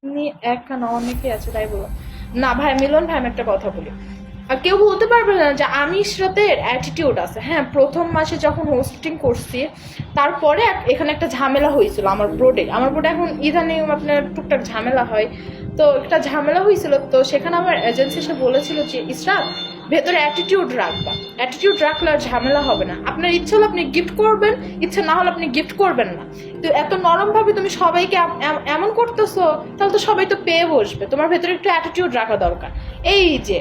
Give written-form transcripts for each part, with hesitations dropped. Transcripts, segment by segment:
এমনি একা না, অনেকে আছে তাই বলো। না ভাই মিলন ভাই, আমি একটা কথা বলি, আর কেউ বলতে পারবে না যে আমি ইশরাতের অ্যাটিটিউড আছে। হ্যাঁ, প্রথম মাসে যখন হোস্টিং করছি তারপরে এখানে একটা ঝামেলা হয়েছিল আমার বোর্ডে এখন ইদানিং আপনার টুকটাক ঝামেলা হয়। তো একটা ঝামেলা হয়েছিল, তো সেখানে আমার এজেন্সি এসে বলেছিল যে ইসরাত, ভেতরে অ্যাটিটিউড রাখবা, অ্যাটিটিউড রাখলে আর ঝামেলা হবে না। আপনার ইচ্ছা হলে আপনি গিফট করবেন, ইচ্ছা না হলে আপনি গিফট করবেন না। তো এত নরমভাবে তুমি সবাইকে এমন করতেছো, তাহলে তো সবাই তো পেয়ে বসবে। তোমার ভেতরে একটু অ্যাটিটিউড রাখা দরকার। এই যে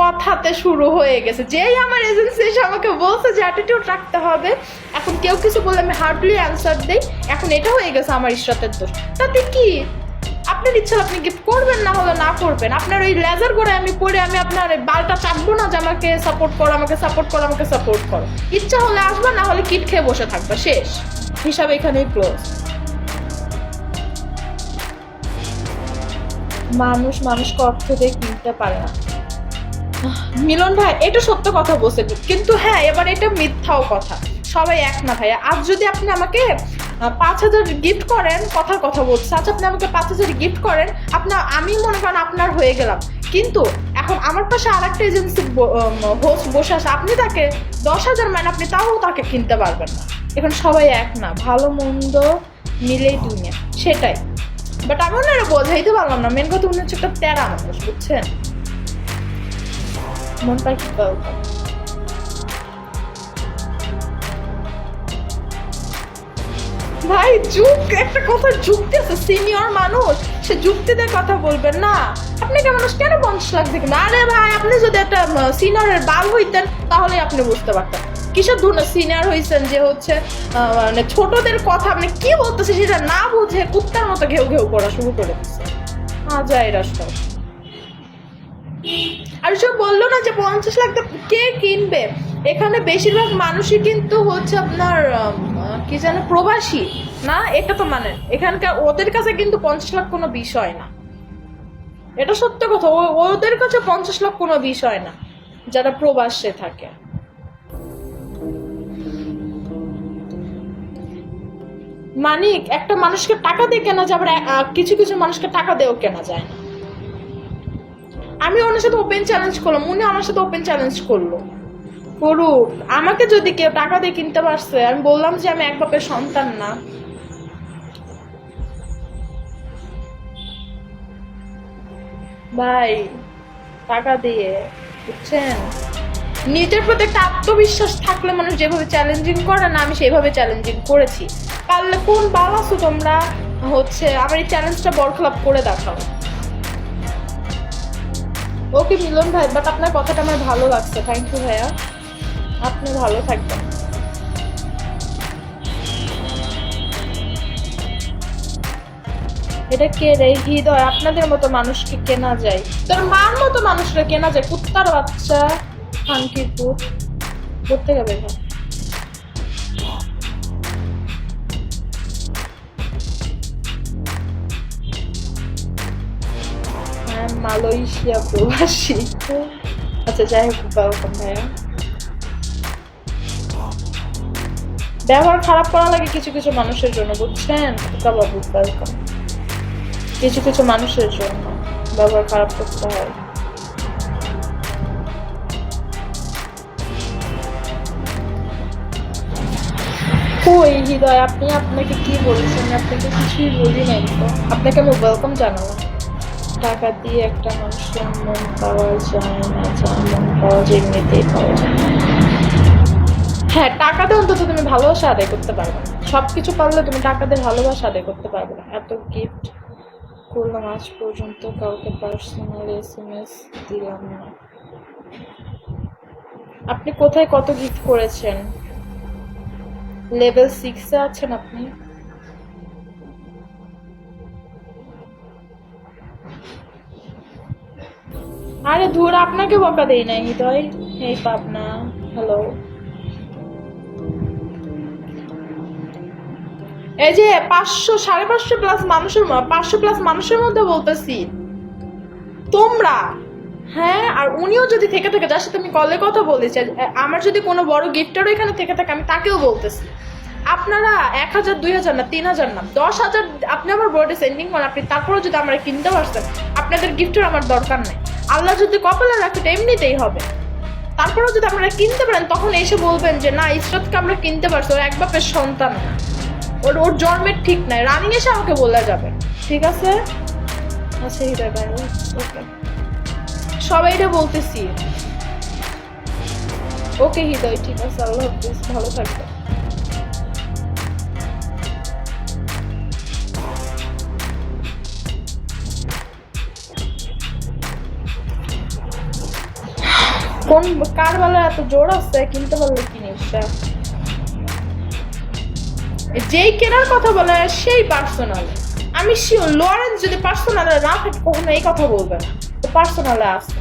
কথাতে শুরু হয়ে গেছে, যেই আমার এজেন্সি এসে আমাকে বলছে যে অ্যাটিটিউড রাখতে হবে, এখন কেউ কিছু বললে আমি হার্ডলি অ্যান্সার দেই। এখন এটা হয়ে গেছে আমার ইশরাতের দোষ। তাতে কি, আপনার ইচ্ছা আপনি গিফট করবেন, না হলে না করবেন। আপনার ওই লেজার করে আমি পড়ে আমি আপনার বালটা চাপবো না যে আমাকে সাপোর্ট করো, আমাকে সাপোর্ট করো, আমাকে সাপোর্ট করো। ইচ্ছা হলে আসবা, না হলে কিট খেয়ে বসে থাকবা, শেষ। হিসাব এখানেই ক্লোজ। মানুষ মানুষকে অর্থ দিয়ে কিনতে পারে না। মিলন ভাই এটা সত্য কথা বলছে, কিন্তু হ্যাঁ এবার এটা মিথ্যাও কথা। সবাই এক না ভাইয়া। আজ যদি আপনি আমাকে 5,000 গিফট করেন, কথার কথা বলছে, আজ আপনি আমাকে 5,000 গিফট করেন, আপনার আমি মনে করেন আপনার হয়ে গেলাম। কিন্তু এখন আমার পাশে আর একটা এজেন্সি হোস্ট বসে আছে, আপনি তাকে 10,000 মান, আপনি তাও তাকে কিনতে পারবেন না। এখন সবাই এক না, ভালো মন্দ মিলেই দুনিয়া, সেটাই। বাট আমি ওনারা বোঝাইতে পারলাম না, মেন কথা উনি হচ্ছে একটা তেরা মানুষ, বুঝছেন। মন পাখি পাওয়া। ভাই যুগ, একটা কথা যুক্তি আছে, সিনিয়র মানুষ সে যুক্তিতে কথা বলবেন না। আপনাকে মানুষ কেন 50 লাখ দেখবেন? আরে ভাই আপনি যদি একটা সিনিয়রের বাল হইতেন তাহলে আপনি বুঝতে পারতেন কিসের ধরুন সিনিয়র হয়েছেন, যে হচ্ছে মানে ছোটদের কথা আপনি কি বলতেছে সেটা না বুঝে কুত্তার মতো ঘেউ ঘেউ করা শুরু করে দিচ্ছে। যায় রাস্তা। আর সব বললো না যে 50 লাখ কে কিনবে। এখানে বেশিরভাগ মানুষই কিন্তু হচ্ছে আপনার কি জানে প্রবাসী না, এটা তো মানে এখানকার ওদের কাছে কিন্তু 50 লাখ কোনো বিষয় না। এটা সত্য কথা, ওদের কাছে 50 লাখ কোনো বিষয় না যারা প্রবাসে থাকে। মানিক, একটা মানুষকে টাকা দিয়ে কেনা যাবে, কিছু কিছু মানুষকে টাকা দিয়েও কেনা যায় না। আমি ওনার সাথে ওপেন চ্যালেঞ্জ করলাম, উনি আমার সাথে ওপেন চ্যালেঞ্জ করলো, করুক। আমাকে যদি কেউ টাকা দিয়ে কিনতে পারছে, আমি বললাম যে আমি এক বাপের সন্তান না। ভাই টাকা দিয়ে, বুঝছেন, নিজের প্রতি একটা আত্মবিশ্বাস থাকলে মানুষ যেভাবে চ্যালেঞ্জিং করে না, আমি সেইভাবে চ্যালেঞ্জিং করেছি। পারলে কোন বালাসো তোমরা হচ্ছে আমার এই চ্যালেঞ্জটা বরখলাপ করে দেখাও। ওকে মিলন ভাই, বাট আপনার কথাটা আমার ভালো লাগছে, থ্যাংক ইউ ভাইয়া, আপনি ভালো থাকবেন। এটা কে রে হৃদয়? আপনাদের মতো মানুষকে কেনা যায়, তোর মার মতো মানুষরা কেনা যায়, কুত্তার বাচ্চা, খানকির পুত, করতে যাবে ভাই। হ্যাঁ, মালয়েশিয়া প্রবাসী। আচ্ছা যাই হোক, ওয়েলকাম ভাইয়া। ব্যবহার খারাপ করা লাগে কিছু কিছু মানুষের জন্য, বুঝছেন বাবু, ওয়েলকাম। কিছু কিছু মানুষের জন্য ব্যবহার খারাপ করতে হয়। কই হৃদয়, আপনি আপনাকে কি বলেছেন? আপনাকে কিছুই বলি নাই তো, আপনাকে আমি ওয়েলকাম জানালাম। টাকা দিয়ে একটা মানুষের মন পাওয়া যায় না, যা মন পাওয়া যায় এমনিতেই পাওয়া যায় না। হ্যাঁ, টাকাতে অন্তত তুমি ভালোবাসা আদায় করতে পারবে না। সবকিছু পারলে তুমি টাকাতে ভালোবাসা আদায় করতে পারবে না। এত গিফট করলাম, আজ পর্যন্ত কাউকে পার্সোনাল SMS দিলাম না। আপনি কোথায় কত গিফট করেছেন? লেভেল 6-এ আছেন আপনি? আরে ধুর, আপনাকে বকা দেই নাই হৃদয়। এই পাবনা, হ্যালো। এই যে 500 550 প্লাস মানুষের 500 প্লাস মানুষের মধ্যে বলতেছি তোমরা। হ্যাঁ, আর উনিও যদি থেকে যার সাথে আমি কলে কথা বলেছি, আমার যদি কোনো বড় গিফটারও এখানে থেকে থাকে, আমি তাকেও বলতেছি আপনারা 1000 2000 না 3000 না 10,000 আপনি আমার বোর্ডে সেন্ডিং করেন, আপনি তারপরেও যদি আমরা কিনতে পারছেন, আপনাদের গিফটের আমার দরকার নেই। আল্লাহ যদি কপালে রাখে এটা এমনিতেই হবে। তারপরেও যদি আপনারা কিনতে পারেন তখন এসে বলবেন যে না ইসরাতকে আমরা কিনতে পারছি, ওর এক বাপের সন্তান না, ওর ওর জন্মের ঠিক নাই, রানিং এসে আমাকে বলে যাবে। ঠিক আছে? আচ্ছা হৃদয় ভাই, ওকে সবাইটা বলতেছি। ওকে হৃদয়, ঠিক আছে, আল্লাহ হাফিজ, ভালো থাকবে। কোন কার বেলা এত জোর আছে কিনতে পারলে জিনিসটা? যেই কেনার কথা বলে সেই পার্সোনাল। আমি শিওর লরেন্স যদি পার্সোনালে না থাকে কখনো এই কথা বলবে না, তো পার্সোনালে আছে,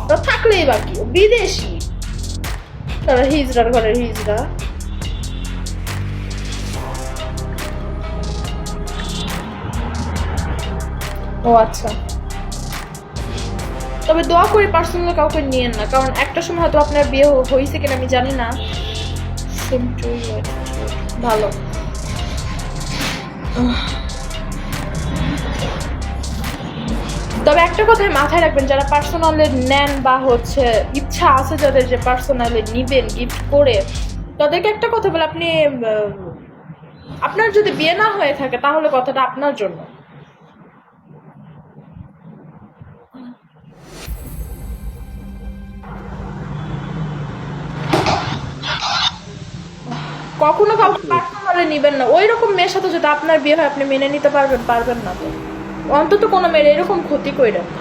তো থাকলেই বাকি বিদেশি, তারা হিজড়ার ঘরের হিজড়া। ও আচ্ছা, তবে দোয়া করি পার্সোনাল কাউকে নিয়েন না, কারণ একটা সময় হয়তো আপনার বিয়ে হয়েছে কিনা আমি জানি না। ভালো। তবে একটা কথাই মাথায় রাখবেন, যারা পার্সোনালে নেন বা হচ্ছে ইচ্ছা আছে যাদের যে পার্সোনালে নিবেন গিফট করে, তাদেরকে একটা কথা বলে, আপনি আপনার যদি বিয়ে না হয়ে থাকে তাহলে কথাটা আপনার জন্য। কখনো কাউকে পার্সোনালে নিবেন না। ওই রকম মেয়ের সাথে যদি আপনার বিয়ে হয় আপনি মেনে নিতে পারবেন না, তো অন্তত কোনো মেয়ের এরকম ক্ষতি কইরেন না।